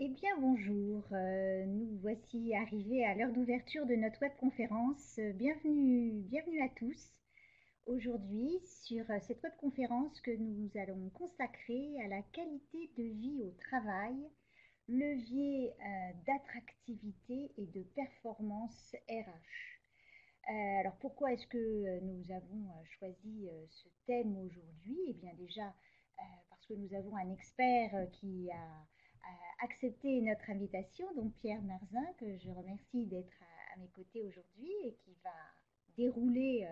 Eh bien, bonjour. Nous voici arrivés à l'heure d'ouverture de notre webconférence. Bienvenue à tous. Aujourd'hui, sur cette webconférence que nous allons consacrer à la qualité de vie au travail, levier d'attractivité et de performance RH. Alors pourquoi est-ce que nous avons choisi ce thème aujourd'hui? Eh bien déjà parce que nous avons un expert qui a accepté notre invitation, donc Pierre Marzin, que je remercie d'être à mes côtés aujourd'hui et qui va dérouler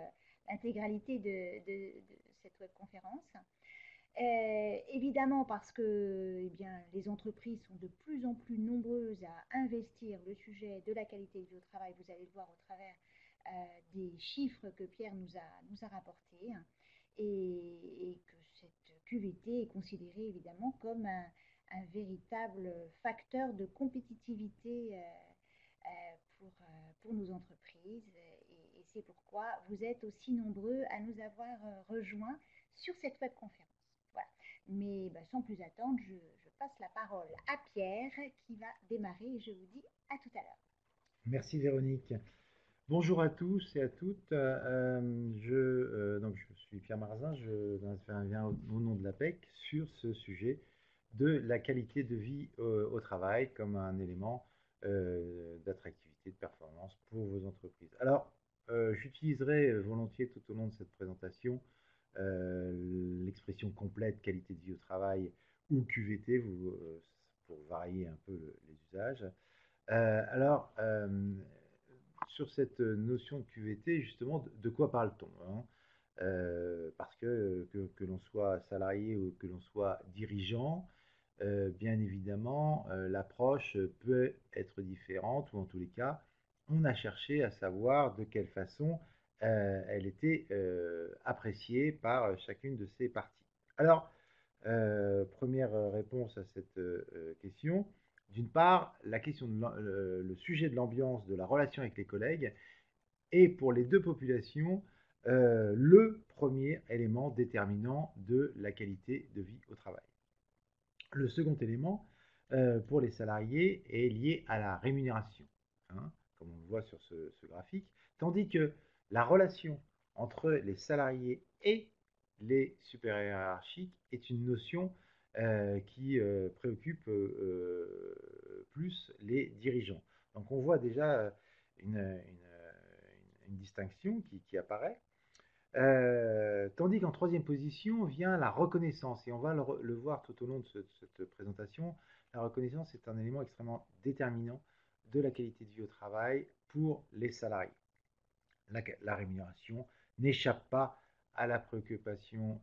l'intégralité de cette webconférence. Évidemment parce que eh bien, les entreprises sont de plus en plus nombreuses à investir le sujet de la qualité de vie au travail. Vous allez le voir au travers des chiffres que Pierre nous a rapportés, et que cette QVT est considérée évidemment comme un véritable facteur de compétitivité pour nos entreprises. Et c'est pourquoi vous êtes aussi nombreux à nous avoir rejoints sur cette webconférence. Voilà. Mais sans plus attendre, je passe la parole à Pierre qui va démarrer et je vous dis à tout à l'heure. Merci Véronique. Bonjour à tous et à toutes. Donc je suis Pierre Marzin, je interviens au nom de l'APEC sur ce sujet de la qualité de vie au travail comme un élément d'attractivité, de performance pour vos entreprises. Alors, j'utiliserai volontiers tout au long de cette présentation l'expression complète qualité de vie au travail ou QVT pour varier un peu les usages. Alors, sur cette notion de QVT, justement, de quoi parle-t-on, hein? Parce que l'on soit salarié ou que l'on soit dirigeant, bien évidemment, l'approche peut être différente, ou en tous les cas, on a cherché à savoir de quelle façon elle était appréciée par chacune de ces parties. Alors, première réponse à cette question. D'une part, la question le sujet de l'ambiance, de la relation avec les collègues est pour les deux populations le premier élément déterminant de la qualité de vie au travail. Le second élément, pour les salariés, est lié à la rémunération, hein, comme on le voit sur ce graphique, tandis que la relation entre les salariés et les supérieurs hiérarchiques est une notion qui préoccupe plus les dirigeants. Donc on voit déjà une distinction qui apparaît. Tandis qu'en troisième position vient la reconnaissance, et on va le voir tout au long de cette présentation. La reconnaissance est un élément extrêmement déterminant de la qualité de vie au travail pour les salariés. La rémunération n'échappe pas à la préoccupation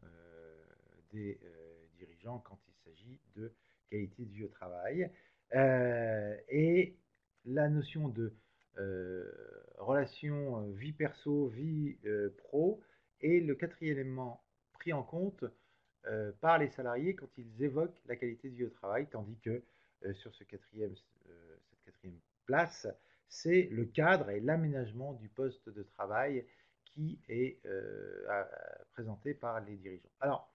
des dirigeants quand il s'agit de qualité de vie au travail. Et la notion de relation vie perso, vie pro est le quatrième élément pris en compte par les salariés quand ils évoquent la qualité de vie au travail, tandis que sur cette quatrième place, c'est le cadre et l'aménagement du poste de travail qui est présenté par les dirigeants. Alors,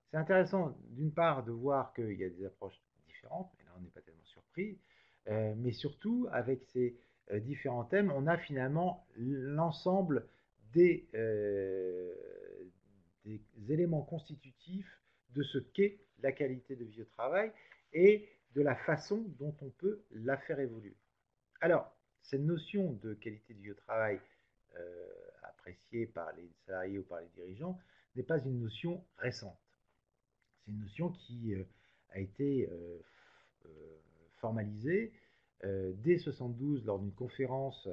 c'est intéressant d'une part de voir qu'il y a des approches différentes, et là on n'est pas tellement surpris, mais surtout avec ces différents thèmes, on a finalement l'ensemble des éléments constitutifs de ce qu'est la qualité de vie au travail et de la façon dont on peut la faire évoluer. Alors, cette notion de qualité de vie au travail appréciée par les salariés ou par les dirigeants n'est pas une notion récente. C'est une notion qui a été formalisée dès 1972 lors d'une conférence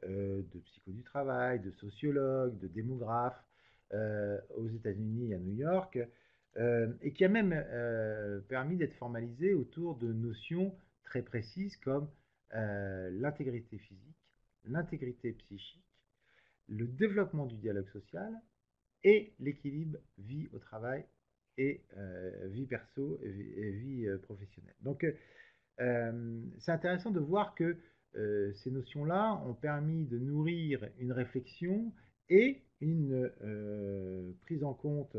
de psycho du travail, de sociologues, de démographes aux États-Unis et à New York, et qui a même permis d'être formalisée autour de notions très précises comme l'intégrité physique, l'intégrité psychique, le développement du dialogue social et l'équilibre vie au travail et vie perso et vie professionnelle. Donc, c'est intéressant de voir que ces notions-là ont permis de nourrir une réflexion et une prise en compte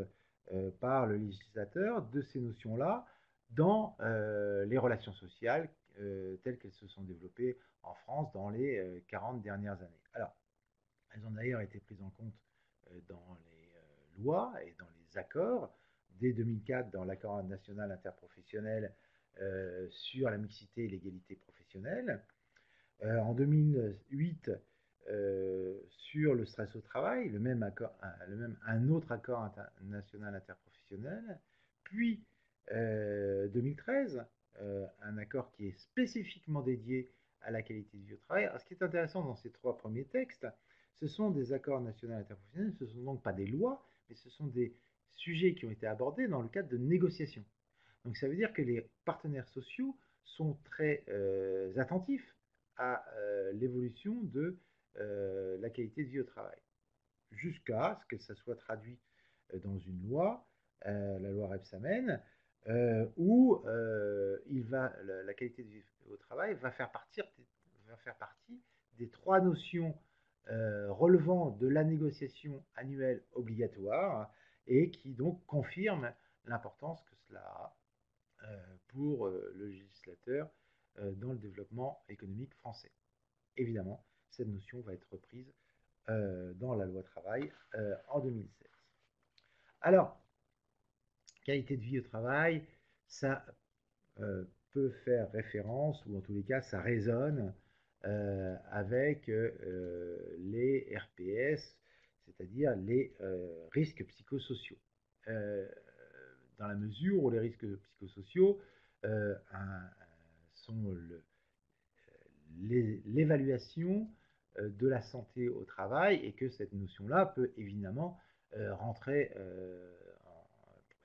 par le législateur de ces notions-là dans les relations sociales telles qu'elles se sont développées en France dans les 40 dernières années. Alors, elles ont d'ailleurs été prises en compte dans les lois et dans les accords. Dès 2004, dans l'accord national interprofessionnel sur la mixité et l'égalité professionnelle. En 2008, sur le stress au travail, un autre accord national interprofessionnel. Puis 2013, un accord qui est spécifiquement dédié à la qualité de vie au travail. Alors, ce qui est intéressant dans ces trois premiers textes, ce sont des accords nationaux interprofessionnels, ce ne sont donc pas des lois, mais ce sont des sujets qui ont été abordés dans le cadre de négociations. Donc ça veut dire que les partenaires sociaux sont très attentifs à l'évolution de la qualité de vie au travail, jusqu'à ce que ça soit traduit dans une loi, la loi Rebsamen, où la qualité de vie au travail va faire partie des trois notions relevant de la négociation annuelle obligatoire et qui donc confirment l'importance que cela a pour le législateur dans le développement économique français. Évidemment, cette notion va être reprise dans la loi travail en 2016. Alors, qualité de vie au travail, ça peut faire référence, ou en tous les cas, ça résonne avec les RPS, c'est-à-dire les risques psychosociaux. Dans la mesure où les risques psychosociaux sont l'évaluation de la santé au travail et que cette notion-là peut évidemment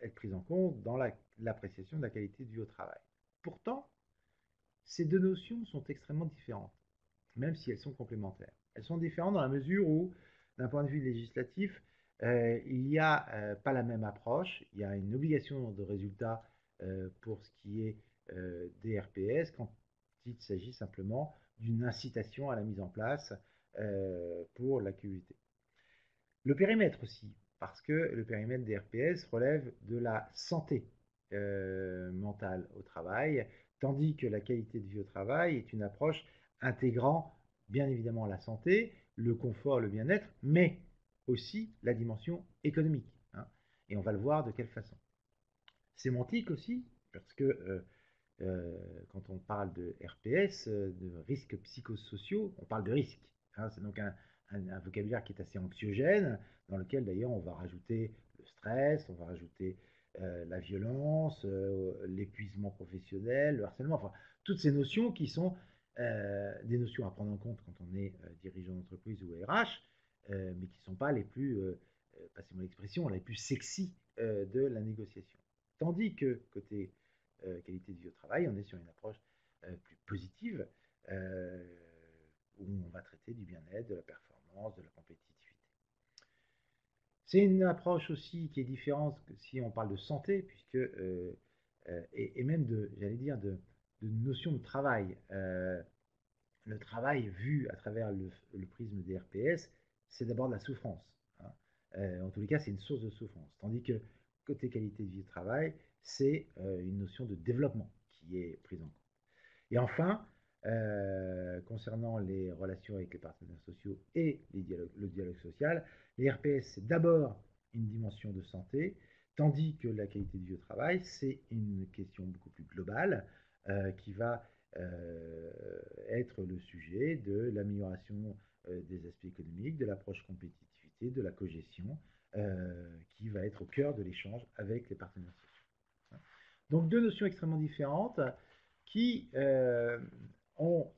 être prise en compte dans l'appréciation de la qualité de vie au travail. Pourtant, ces deux notions sont extrêmement différentes, même si elles sont complémentaires. Elles sont différentes dans la mesure où, d'un point de vue législatif, il n'y a pas la même approche. Il y a une obligation de résultat pour ce qui est des RPS quand il s'agit simplement d'une incitation à la mise en place pour la QUT. Le périmètre aussi, parce que le périmètre des RPS relève de la santé mentale au travail, tandis que la qualité de vie au travail est une approche intégrant bien évidemment la santé, le confort, le bien-être, mais aussi la dimension économique. Hein. Et on va le voir de quelle façon. Sémantique aussi, parce que quand on parle de RPS, de risques psychosociaux, on parle de risques. Hein. C'est donc un vocabulaire qui est assez anxiogène, dans lequel d'ailleurs on va rajouter le stress, on va rajouter la violence, l'épuisement professionnel, le harcèlement, enfin toutes ces notions qui sont des notions à prendre en compte quand on est dirigeant d'entreprise ou RH, mais qui ne sont pas les plus, passez-moi l'expression, les plus sexy de la négociation. Tandis que côté qualité de vie au travail, on est sur une approche plus positive, où on va traiter du bien-être, de la performance, de la compétitivité. C'est une approche aussi qui est différente si on parle de santé, puisque, et même j'allais dire, de notion de travail. Le travail vu à travers le prisme des RPS, c'est d'abord de la souffrance. Hein. En tous les cas, c'est une source de souffrance. Tandis que côté qualité de vie de travail, c'est une notion de développement qui est prise en compte. Et enfin, concernant les relations avec les partenaires sociaux et le dialogue social, les RPS, c'est d'abord une dimension de santé, tandis que la qualité de vie au travail, c'est une question beaucoup plus globale qui va être le sujet de l'amélioration des aspects économiques, de l'approche compétitivité, de la cogestion, qui va être au cœur de l'échange avec les partenaires sociaux. Donc deux notions extrêmement différentes qui ont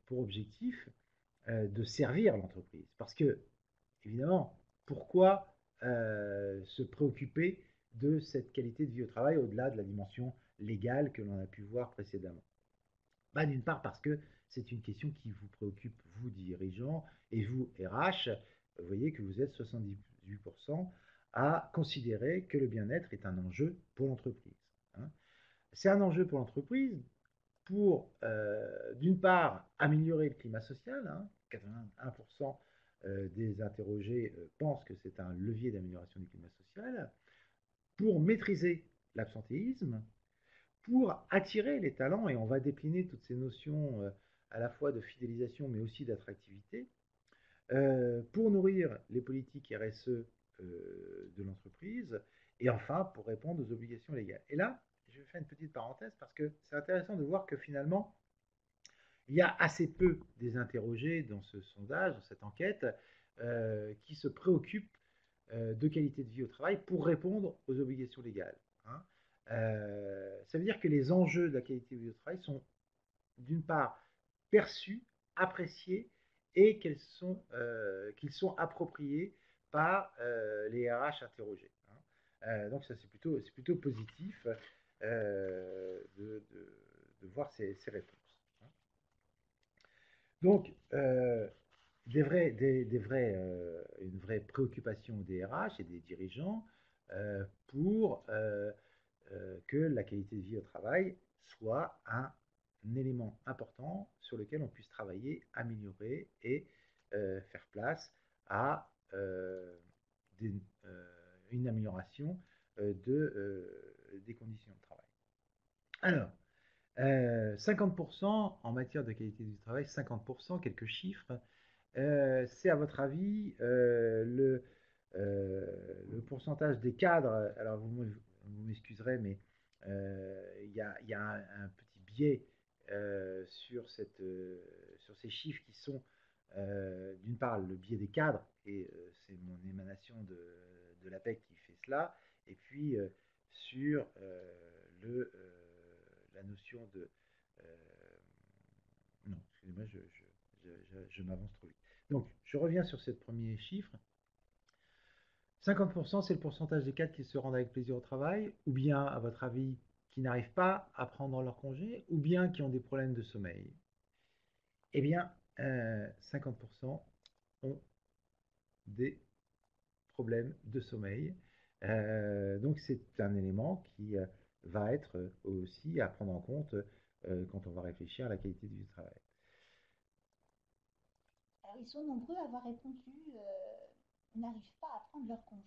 pour objectif de servir l'entreprise. Parce que, évidemment, pourquoi se préoccuper de cette qualité de vie au travail au-delà de la dimension légale que l'on a pu voir précédemment? Bah, d'une part parce que c'est une question qui vous préoccupe, vous dirigeants, et vous RH, vous voyez que vous êtes 78% à considérer que le bien-être est un enjeu pour l'entreprise. Hein. C'est un enjeu pour l'entreprise pour, d'une part, améliorer le climat social. Hein, 81% des interrogés pensent que c'est un levier d'amélioration du climat social, pour maîtriser l'absentéisme, pour attirer les talents, et on va décliner toutes ces notions à la fois de fidélisation mais aussi d'attractivité, pour nourrir les politiques RSE de l'entreprise, et enfin pour répondre aux obligations légales. Et là, je vais faire une petite parenthèse parce que c'est intéressant de voir que finalement, il y a assez peu des interrogés dans ce sondage, dans cette enquête, qui se préoccupent de qualité de vie au travail pour répondre aux obligations légales. Hein. Ça veut dire que les enjeux de la qualité de vie au travail sont d'une part perçus, appréciés et qu'ils sont appropriés par les RH interrogés. Hein. Donc ça c'est plutôt positif de voir ces réponses. Hein. Donc une vraie préoccupation des RH et des dirigeants pour que la qualité de vie au travail soit un élément important sur lequel on puisse travailler, améliorer et faire place à des, une amélioration des conditions de travail. Alors, 50% en matière de qualité du travail, 50%, quelques chiffres. C'est à votre avis le pourcentage des cadres. Alors vous m'excuserez, mais il y a un petit biais sur ces chiffres qui sont d'une part le biais des cadres, et c'est mon émanation de l'APEC qui fait cela, et puis sur la notion de... non, excusez-moi, je m'avance trop vite. Donc, je reviens sur ce premier chiffre. 50%, c'est le pourcentage des cadres qui se rendent avec plaisir au travail, ou bien, à votre avis, qui n'arrivent pas à prendre leur congé, ou bien qui ont des problèmes de sommeil. Eh bien, 50% ont des problèmes de sommeil. Donc, c'est un élément qui va être aussi à prendre en compte quand on va réfléchir à la qualité du travail. Alors, ils sont nombreux à avoir répondu n'arrivent pas à prendre leur congé.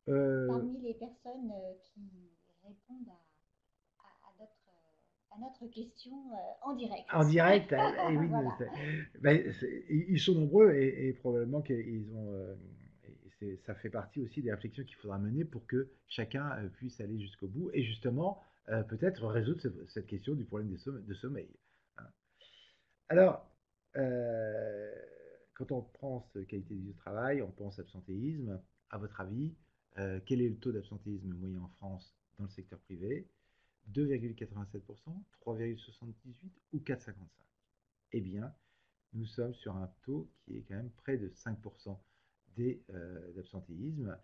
Parmi les personnes qui répondent à notre question en direct. En direct, et oui, Voilà. Ben, ils sont nombreux et probablement qu'ils ont. Ça fait partie aussi des réflexions qu'il faudra mener pour que chacun puisse aller jusqu'au bout et justement peut-être résoudre cette question du problème de sommeil. Hein. Alors, quand on pense qualité de vie au travail, on pense absentéisme. À votre avis, quel est le taux d'absentéisme moyen en France dans le secteur privé? 2,87%, 3,78% ou 4,55%? Eh bien, nous sommes sur un taux qui est quand même près de 5% d'absentéisme.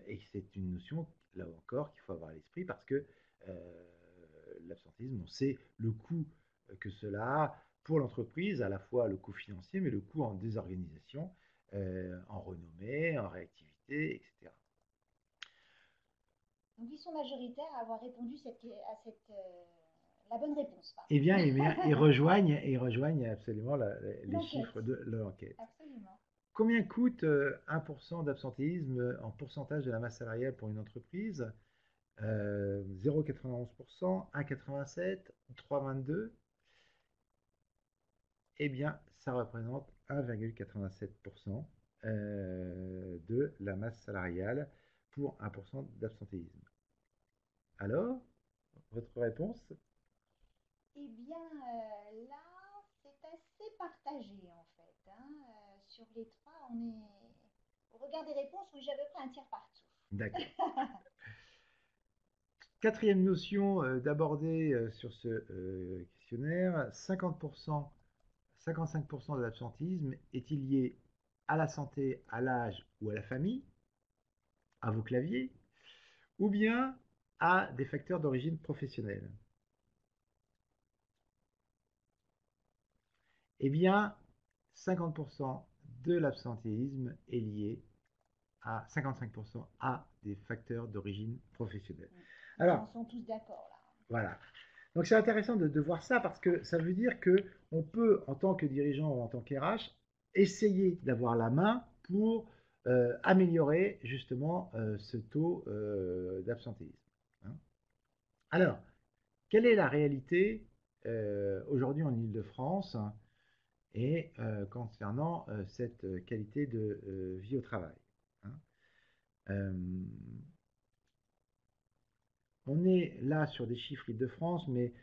Et c'est une notion, là encore, qu'il faut avoir à l'esprit parce que l'absentéisme, on sait le coût que cela a pour l'entreprise, à la fois le coût financier, mais le coût en désorganisation, en renommée, en réactivité, etc. Donc, ils sont majoritaires à avoir répondu la bonne réponse. Eh bien, ils rejoignent absolument les chiffres de l'enquête. Absolument. Combien coûte 1% d'absentéisme en pourcentage de la masse salariale pour une entreprise? 0,91%, 1,87%, 3,22%? Eh bien, ça représente 1,87% de la masse salariale pour 1% d'absentéisme. Alors, votre réponse? Eh bien, là, c'est assez partagé en fait. Hein. Sur les trois, on est. Au regard des réponses, oui, j'avais pris un tiers partout. D'accord. Quatrième notion d'aborder sur ce questionnaire, 50%, 55% de l'absentisme est-il lié à la santé, à l'âge ou à la famille, à vos claviers, ou bien à des facteurs d'origine professionnelle? Eh bien, 50% de l'absentéisme est lié à 55% à des facteurs d'origine professionnelle. Alors, ils sont tous d'accord là. Voilà. Donc c'est intéressant de voir ça parce que ça veut dire que on peut, en tant que dirigeant ou en tant qu'RH, essayer d'avoir la main pour améliorer justement ce taux d'absentéisme. Hein. Alors, quelle est la réalité aujourd'hui en Île-de-France et concernant cette qualité de vie au travail, hein. Euh, on est là sur des chiffres Île-de-France, mais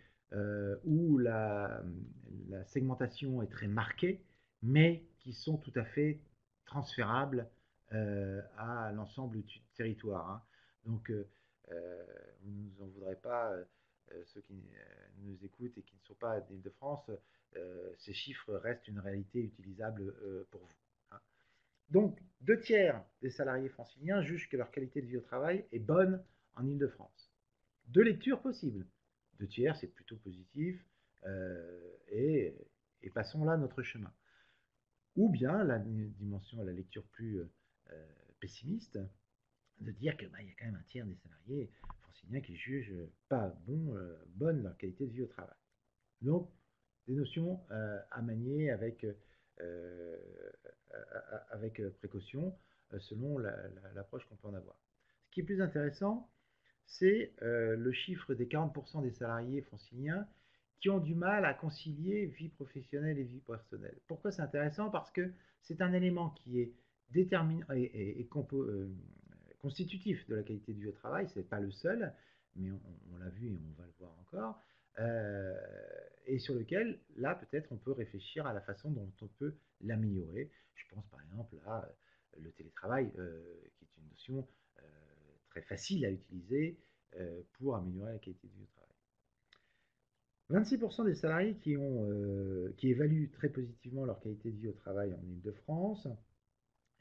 où la segmentation est très marquée, mais qui sont tout à fait transférables à l'ensemble du territoire, hein. Donc, vous ne nous en voudrez pas, ceux qui nous écoutent et qui ne sont pas d'Île-de-France, ces chiffres restent une réalité utilisable pour vous, hein. Donc, 2 tiers des salariés franciliens jugent que leur qualité de vie au travail est bonne en Île-de-France. Deux lectures possibles. 2 tiers, c'est plutôt positif, et, et passons là notre chemin. Ou bien la dimension, la lecture plus pessimiste, de dire que y a quand même 1 tiers des salariés franciliens qui jugent pas bonne leur qualité de vie au travail. Donc, des notions à manier euh, avec précaution selon l'approche qu'on peut en avoir. Ce qui est plus intéressant, c'est le chiffre des 40% des salariés franciliens qui ont du mal à concilier vie professionnelle et vie personnelle. Pourquoi c'est intéressant? Parce que c'est un élément qui est déterminant et constitutif de la qualité du travail. Ce n'est pas le seul, mais on l'a vu et on va le voir encore. Euh, et sur lequel, là, peut-être, on peut réfléchir à la façon dont on peut l'améliorer. Je pense par exemple à le télétravail, qui est une notion très facile à utiliser pour améliorer la qualité de vie au travail. 26% des salariés qui évaluent très positivement leur qualité de vie au travail en Ile-de-France,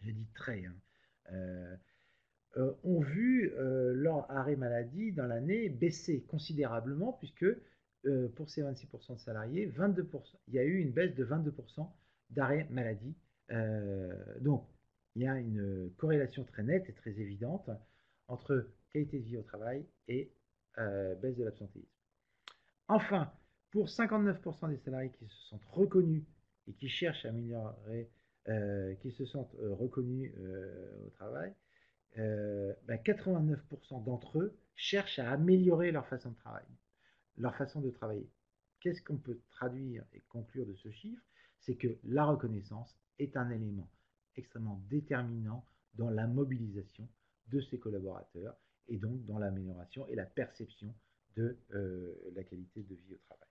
j'ai dit très, hein, ont vu leur arrêt maladie dans l'année baisser considérablement, puisque pour ces 26% de salariés, 22%, il y a eu une baisse de 22% d'arrêt maladie. Donc, il y a une corrélation très nette et très évidente entre qualité de vie au travail et baisse de l'absentéisme. Enfin, pour 59% des salariés qui se sentent reconnus et qui cherchent à améliorer, qui se sentent reconnus au travail, 89% d'entre eux cherchent à améliorer leur façon de travailler, leur façon de travailler. Qu'est-ce qu'on peut traduire et conclure de ce chiffre? C'est que la reconnaissance est un élément extrêmement déterminant dans la mobilisation de ses collaborateurs et donc dans l'amélioration et la perception de la qualité de vie au travail.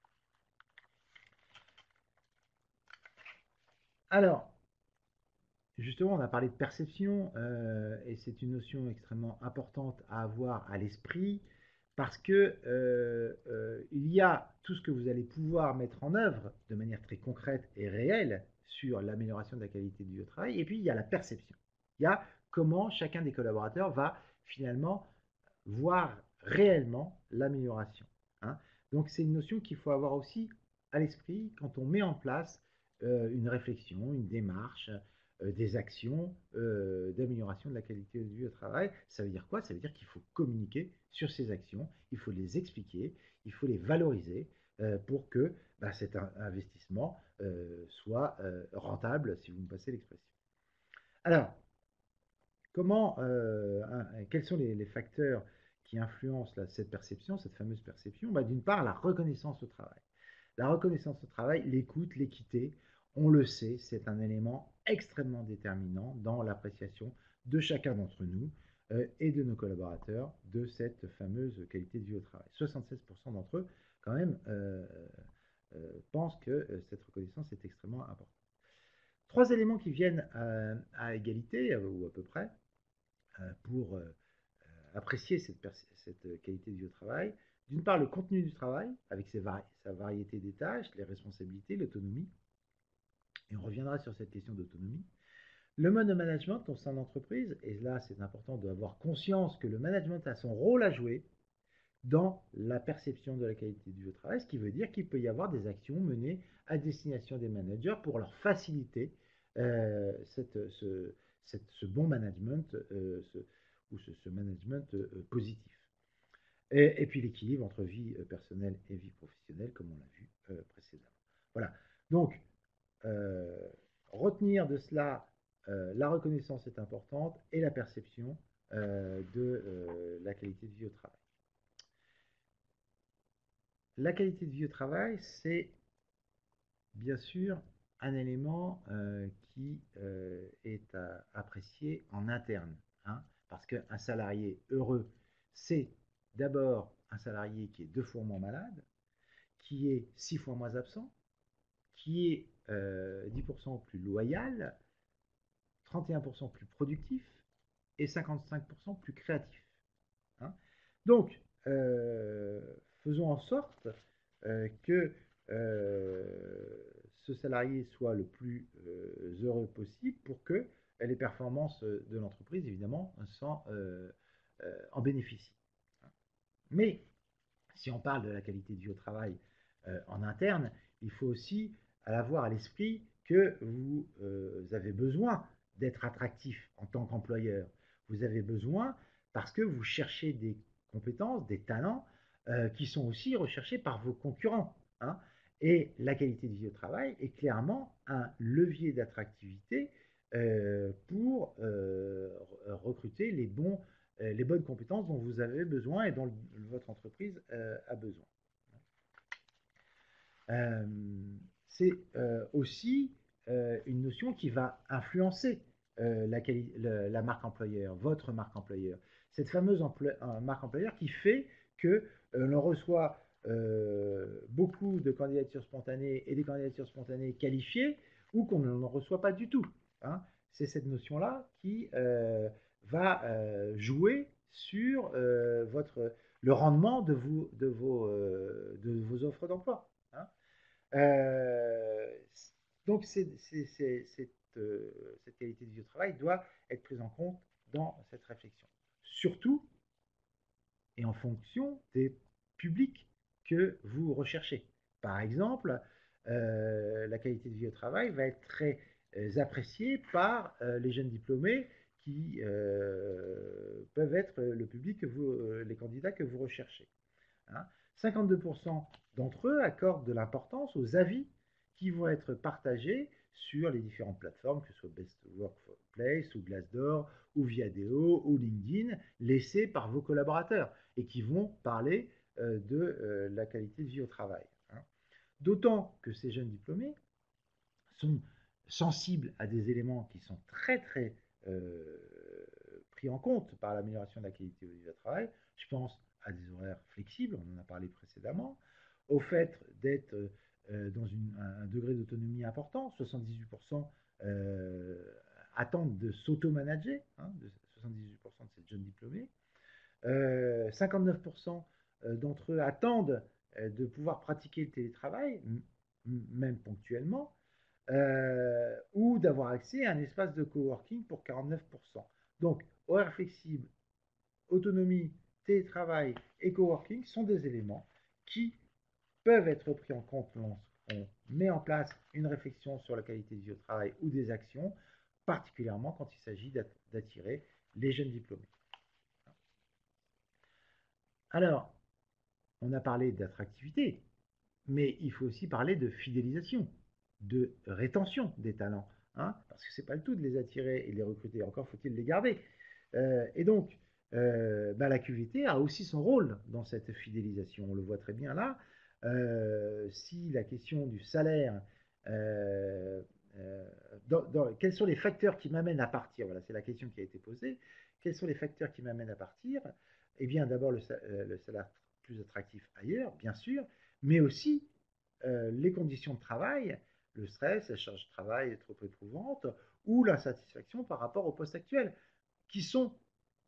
Alors, justement, on a parlé de perception, et c'est une notion extrêmement importante à avoir à l'esprit parce que il y a tout ce que vous allez pouvoir mettre en œuvre de manière très concrète et réelle sur l'amélioration de la qualité du travail, et puis il y a la perception. Il y a comment chacun des collaborateurs va finalement voir réellement l'amélioration, hein. Donc c'est une notion qu'il faut avoir aussi à l'esprit quand on met en place une réflexion, une démarche, des actions d'amélioration de la qualité de vie au travail. Ça veut dire quoi? Ça veut dire qu'il faut communiquer sur ces actions, il faut les expliquer, il faut les valoriser pour que cet investissement soit rentable, si vous me passez l'expression. Alors, quels sont les facteurs qui influencent cette perception, cette fameuse perception? D'une part, la reconnaissance au travail. La reconnaissance au travail, l'écoute, l'équité, on le sait, c'est un élément extrêmement déterminant dans l'appréciation de chacun d'entre nous et de nos collaborateurs de cette fameuse qualité de vie au travail. 76% d'entre eux, quand même, pensent que cette reconnaissance est extrêmement importante. 3 éléments qui viennent à égalité, ou à peu près, pour apprécier cette qualité de vie au travail. D'une part, le contenu du travail, avec sa variété des tâches, les responsabilités, l'autonomie. Et on reviendra sur cette question d'autonomie. Le mode de management au sein de l'entreprise, et là c'est important d'avoir conscience que le management a son rôle à jouer dans la perception de la qualité du travail, ce qui veut dire qu'il peut y avoir des actions menées à destination des managers pour leur faciliter ce bon management ou ce management positif. Et puis l'équilibre entre vie personnelle et vie professionnelle, comme on l'a vu précédemment. Voilà. Donc, retenir de cela, la reconnaissance est importante et la perception de la qualité de vie au travail. la qualité de vie au travail, c'est bien sûr un élément qui est apprécié en interne, hein, parce qu'un salarié heureux, c'est d'abord un salarié qui est 2 fois moins malade, qui est 6 fois moins absent, qui est 10% plus loyal, 31% plus productif et 55% plus créatif, hein. Donc, faisons en sorte que ce salarié soit le plus heureux possible pour que les performances de l'entreprise, évidemment, en bénéficient. Mais si on parle de la qualité de vie au travail en interne, il faut aussi avoir à l'esprit que vous avez besoin d'être attractif en tant qu'employeur. Vous avez besoin parce que vous cherchez des compétences, des talents qui sont aussi recherchés par vos concurrents, hein. Et la qualité de vie au travail est clairement un levier d'attractivité pour recruter les bonnes compétences dont vous avez besoin et dont votre entreprise a besoin. Euh, c'est aussi une notion qui va influencer la marque employeur, votre marque employeur. Cette fameuse marque employeur qui fait que l'on reçoit beaucoup de candidatures spontanées et des candidatures spontanées qualifiées ou qu'on n'en reçoit pas du tout, hein. C'est cette notion-là qui va jouer sur le rendement de vos offres d'emploi, hein. Euh, donc, cette qualité de vie au travail doit être prise en compte dans cette réflexion. Surtout et en fonction des publics que vous recherchez. Par exemple, la qualité de vie au travail va être très appréciée par les jeunes diplômés qui peuvent être le public les candidats que vous recherchez, hein. 52% d'entre eux accordent de l'importance aux avis qui vont être partagés sur les différentes plateformes, que ce soit Best Workplace ou Glassdoor ou Viadeo ou LinkedIn, laissés par vos collaborateurs et qui vont parler de la qualité de vie au travail, hein. D'autant que ces jeunes diplômés sont sensibles à des éléments qui sont très très pris en compte par l'amélioration de la qualité de vie au travail. Je pense à des horaires flexibles, on en a parlé précédemment, au fait d'être dans un degré d'autonomie important, 78% attendent de s'auto-manager, hein, 78% de ces jeunes diplômés, 59% d'entre eux attendent de pouvoir pratiquer le télétravail, même ponctuellement, ou d'avoir accès à un espace de coworking pour 49%. Donc, horaire flexible, autonomie, télétravail et coworking sont des éléments qui peuvent être pris en compte lorsqu'on met en place une réflexion sur la qualité de vie au travail ou des actions, particulièrement quand il s'agit d'attirer les jeunes diplômés. Alors, on a parlé d'attractivité, mais il faut aussi parler de fidélisation, de rétention des talents, hein, parce que ce n'est pas le tout de les attirer et de les recruter, encore faut-il les garder. Et donc, la QVT a aussi son rôle dans cette fidélisation. On le voit très bien là. Si la question du salaire, quels sont les facteurs qui m'amènent à partir? Voilà, c'est la question qui a été posée. Quels sont les facteurs qui m'amènent à partir? Eh bien, d'abord, le salaire plus attractif ailleurs, bien sûr, mais aussi les conditions de travail, le stress, la charge de travail est trop éprouvante, ou l'insatisfaction par rapport au poste actuel, qui sont,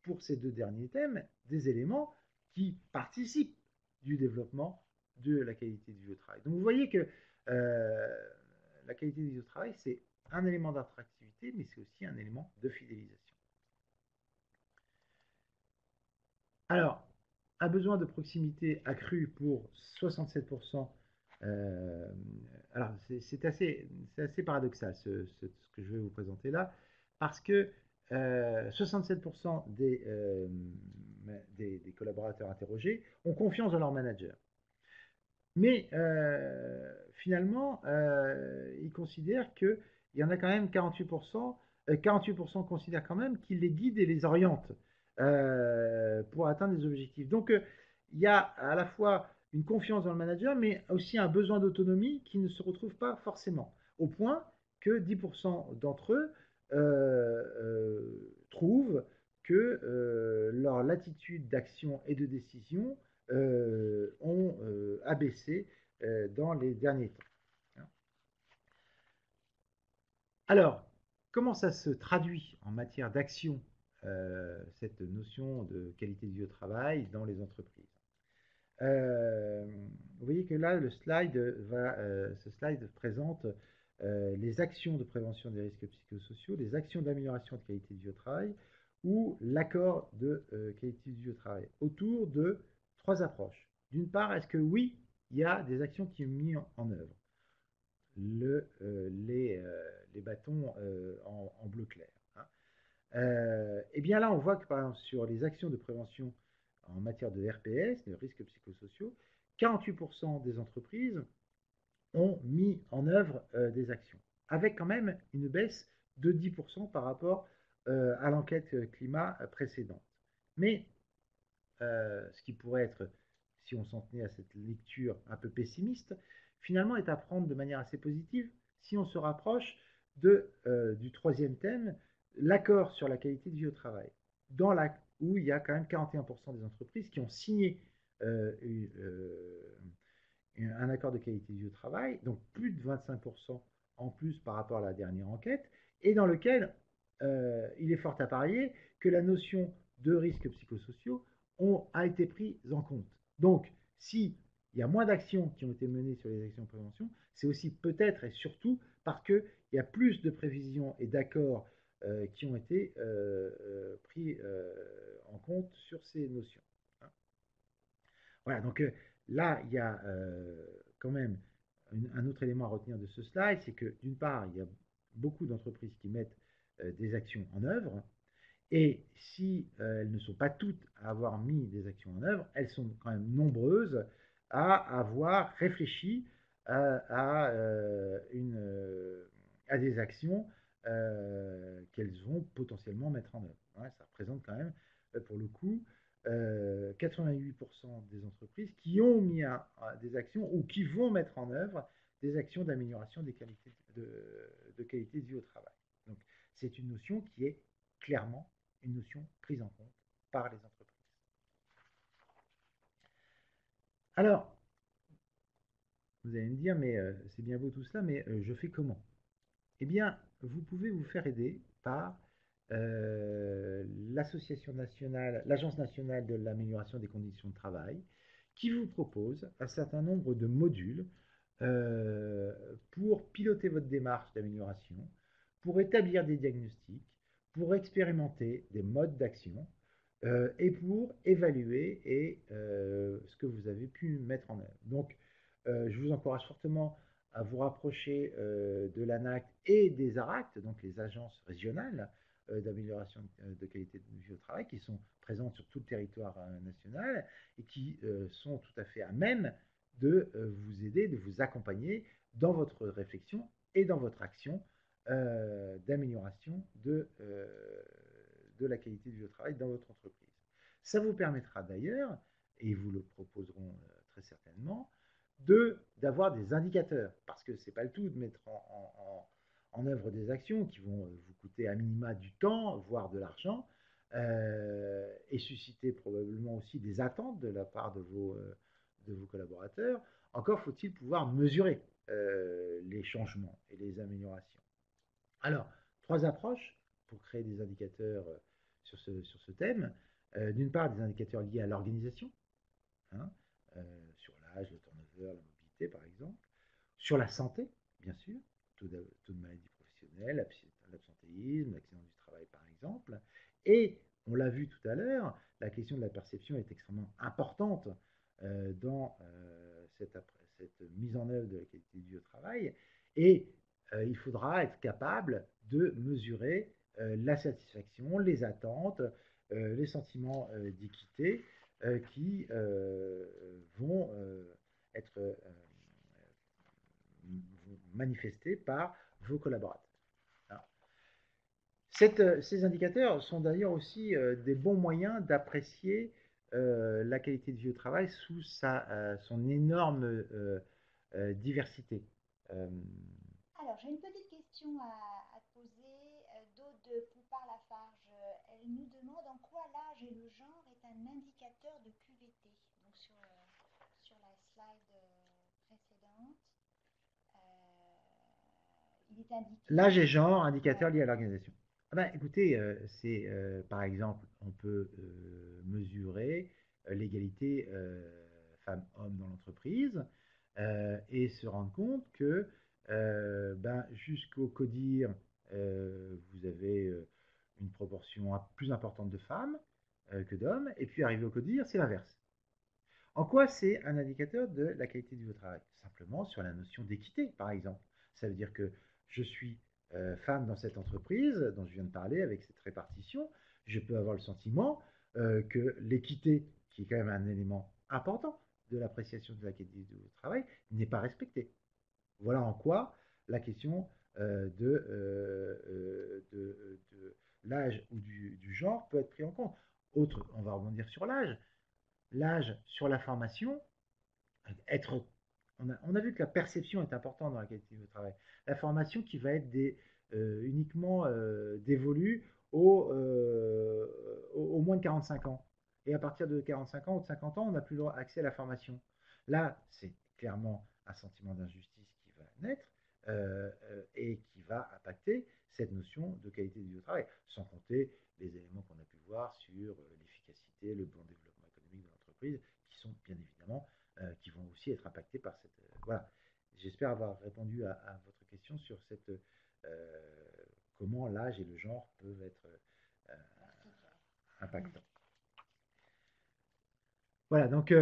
pour ces deux derniers thèmes, des éléments qui participent du développement de la qualité de vie au travail. Donc vous voyez que la qualité de vie au travail, c'est un élément d'attractivité, mais c'est aussi un élément de fidélisation. Alors, un besoin de proximité accru pour 67%. Alors, c'est assez paradoxal ce que je vais vous présenter là, parce que 67% des collaborateurs interrogés ont confiance dans leur manager. Mais finalement, ils considèrent qu'il y en a quand même 48%, 48% considèrent quand même qu'ils les guident et les orientent pour atteindre des objectifs. Donc, il y a à la fois une confiance dans le manager, mais aussi un besoin d'autonomie qui ne se retrouve pas forcément, au point que 10% d'entre eux trouvent que leur latitude d'action et de décision ont abaissé dans les derniers temps. Alors, comment ça se traduit en matière d'action, cette notion de qualité de vie au travail dans les entreprises? Vous voyez que là, ce slide présente les actions de prévention des risques psychosociaux, les actions d'amélioration de qualité de vie au travail ou l'accord de qualité de vie au travail autour de trois approches. D'une part, est-ce que oui, il y a des actions qui sont mises en œuvre? Les bâtons en bleu clair. Hein. Et bien là, on voit que par exemple, sur les actions de prévention en matière de RPS, de risques psychosociaux, 48% des entreprises ont mis en œuvre des actions, avec quand même une baisse de 10% par rapport à l'enquête climat précédente. Mais ce qui pourrait être, si on s'en tenait à cette lecture un peu pessimiste, finalement est à prendre de manière assez positive si on se rapproche du troisième thème, l'accord sur la qualité de vie au travail, où il y a quand même 41% des entreprises qui ont signé un accord de qualité de vie au travail, donc plus de 25% en plus par rapport à la dernière enquête, et dans lequel il est fort à parier que la notion de risques psychosociaux a été prise en compte. Donc, s'il y a moins d'actions qui ont été menées sur les actions de prévention, c'est aussi peut-être et surtout parce qu'il y a plus de prévisions et d'accords qui ont été pris en compte sur ces notions. Hein. Voilà, donc là, il y a quand même un autre élément à retenir de ce slide, c'est que d'une part, il y a beaucoup d'entreprises qui mettent des actions en œuvre, et si elles ne sont pas toutes à avoir mis des actions en œuvre, elles sont quand même nombreuses à avoir réfléchi à des actions qu'elles vont potentiellement mettre en œuvre. Ouais, ça représente quand même, pour le coup, 88% des entreprises qui ont mis des actions ou qui vont mettre en œuvre des actions d'amélioration des qualités de qualité de vie au travail. Donc, c'est une notion qui est clairement une notion prise en compte par les entreprises. Alors, vous allez me dire, mais c'est bien beau tout cela, mais je fais comment? Eh bien, vous pouvez vous faire aider par l'association nationale, l'Agence nationale de l'amélioration des conditions de travail, qui vous propose un certain nombre de modules pour piloter votre démarche d'amélioration, pour établir des diagnostics, pour expérimenter des modes d'action et pour évaluer ce que vous avez pu mettre en œuvre. Donc, je vous encourage fortement à vous rapprocher de l'ANACT et des ARACT, donc les agences régionales d'amélioration de qualité de vie au travail, qui sont présentes sur tout le territoire national et qui sont tout à fait à même de vous aider, de vous accompagner dans votre réflexion et dans votre action d'amélioration de la qualité de vie au travail dans votre entreprise. Ça vous permettra d'ailleurs, et vous le proposeront très certainement, d'avoir des indicateurs, parce que ce n'est pas le tout de mettre en œuvre des actions qui vont vous coûter à minima du temps, voire de l'argent, et susciter probablement aussi des attentes de la part de vos collaborateurs. Encore faut-il pouvoir mesurer les changements et les améliorations. Alors, trois approches pour créer des indicateurs sur ce thème. D'une part, des indicateurs liés à l'organisation, hein, sur l'âge, le turnover, la mobilité par exemple, sur la santé, bien sûr, taux de maladie professionnelle, l'absentéisme, l'accident du travail par exemple, et on l'a vu tout à l'heure, la question de la perception est extrêmement importante dans cette mise en œuvre de la qualité de vie au travail, et il faudra être capable de mesurer la satisfaction, les attentes, les sentiments d'équité qui vont être manifestés par vos collaborateurs. Alors, ces indicateurs sont d'ailleurs aussi des bons moyens d'apprécier la qualité de vie au travail sous son énorme diversité. Euh, Alors, j'ai une petite question à te poser. D'Aude de Poupart-Lafarge, elle nous demande en quoi l'âge et le genre est un indicateur de QVT. Donc, sur la slide précédente, il est indiqué. L'âge et genre, indicateur Ouais. lié à l'organisation. Ah ben, écoutez, c'est par exemple, on peut mesurer l'égalité femmes-hommes dans l'entreprise et se rendre compte que ben, jusqu'au CODIR, vous avez une proportion plus importante de femmes que d'hommes, et puis arrivé au CODIR, c'est l'inverse. En quoi c'est un indicateur de la qualité du travail? Simplement sur la notion d'équité, par exemple. Ça veut dire que je suis femme dans cette entreprise dont je viens de parler, avec cette répartition, je peux avoir le sentiment que l'équité, qui est quand même un élément important de l'appréciation de la qualité du travail, n'est pas respectée. Voilà en quoi la question de l'âge ou du genre peut être prise en compte. Autre, on va rebondir sur l'âge sur la formation, être, on a vu que la perception est importante dans la qualité du travail. La formation qui va être uniquement dévolue aux moins de 45 ans. Et à partir de 45 ans ou de 50 ans, on n'a plus accès à la formation. Là, c'est clairement un sentiment d'injustice qui va naître et qui va impacter cette notion de qualité du travail, sans compter les éléments qu'on a pu voir sur l'efficacité, le bon développement économique de l'entreprise, qui sont bien évidemment qui vont aussi être impactés par cette. Voilà. J'espère avoir répondu à votre question sur cette comment l'âge et le genre peuvent être impactants. Voilà, donc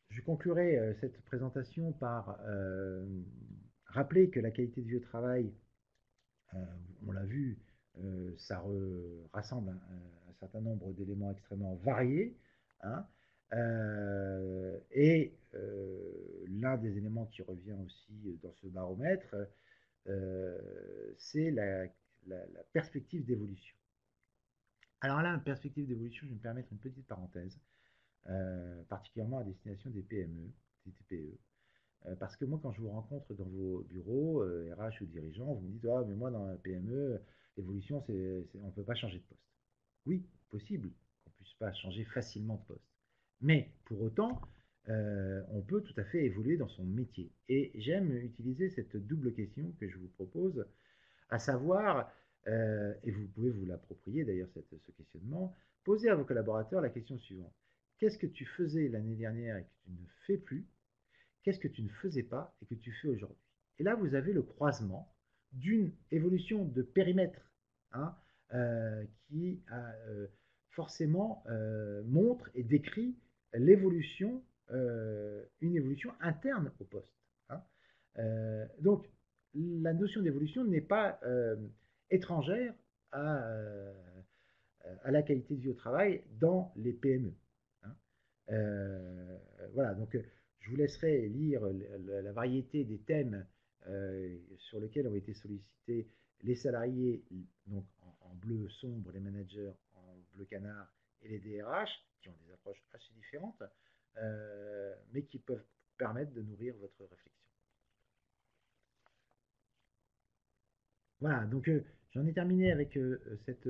je conclurai cette présentation par rappeler que la qualité du travail, on l'a vu, ça rassemble un certain nombre d'éléments extrêmement variés. Hein, et l'un des éléments qui revient aussi dans ce baromètre, c'est la perspective d'évolution. Alors là, la perspective d'évolution, je vais me permettre une petite parenthèse, particulièrement à destination des PME, des TPE. Parce que moi, quand je vous rencontre dans vos bureaux, RH ou dirigeants, vous me dites, ah, mais moi, dans la PME, l'évolution, on ne peut pas changer de poste. Oui, possible qu'on ne puisse pas changer facilement de poste. Mais pour autant, on peut tout à fait évoluer dans son métier. Et j'aime utiliser cette double question que je vous propose, à savoir, et vous pouvez vous l'approprier d'ailleurs, ce questionnement, poser à vos collaborateurs la question suivante. Qu'est-ce que tu faisais l'année dernière et que tu ne fais plus? Qu'est-ce que tu ne faisais pas et que tu fais aujourd'hui? Et là, vous avez le croisement d'une évolution de périmètre hein, qui forcément montre et décrit l'évolution, une évolution interne au poste. Hein. Donc, la notion d'évolution n'est pas étrangère à la qualité de vie au travail dans les PME. Hein. Voilà, donc je vous laisserai lire la variété des thèmes sur lesquels ont été sollicités les salariés, donc en bleu sombre, les managers en bleu canard et les DRH, qui ont des approches assez différentes, mais qui peuvent permettre de nourrir votre réflexion. Voilà, donc j'en ai terminé avec cette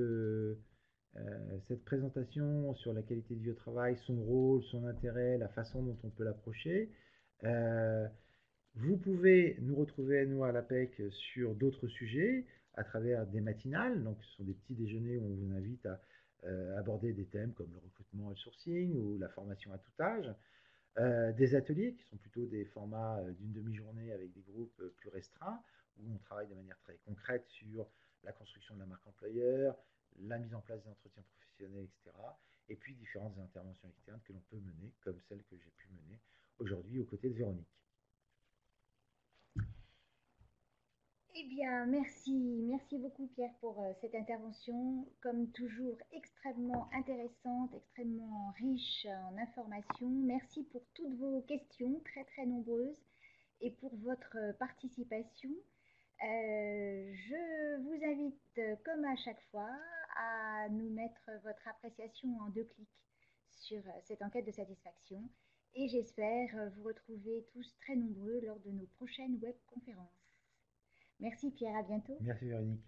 présentation sur la qualité de vie au travail, son rôle, son intérêt, la façon dont on peut l'approcher. Vous pouvez nous retrouver, nous, à l'APEC, sur d'autres sujets, à travers des matinales. Donc, ce sont des petits déjeuners où on vous invite à aborder des thèmes comme le recrutement et le sourcing ou la formation à tout âge. Des ateliers qui sont plutôt des formats d'une demi-journée avec des groupes plus restreints, où on travaille de manière très concrète sur la construction de la marque employeur, la mise en place des entretiens professionnels, etc. Et puis différentes interventions externes que l'on peut mener, comme celle que j'ai pu mener aujourd'hui aux côtés de Véronique. Eh bien, merci beaucoup Pierre pour cette intervention, comme toujours extrêmement intéressante, extrêmement riche en informations. Merci pour toutes vos questions, très très nombreuses, et pour votre participation. Je vous invite, comme à chaque fois, à nous mettre votre appréciation en 2 clics sur cette enquête de satisfaction. Et j'espère vous retrouver tous très nombreux lors de nos prochaines webconférences. Merci Pierre, à bientôt. Merci Véronique.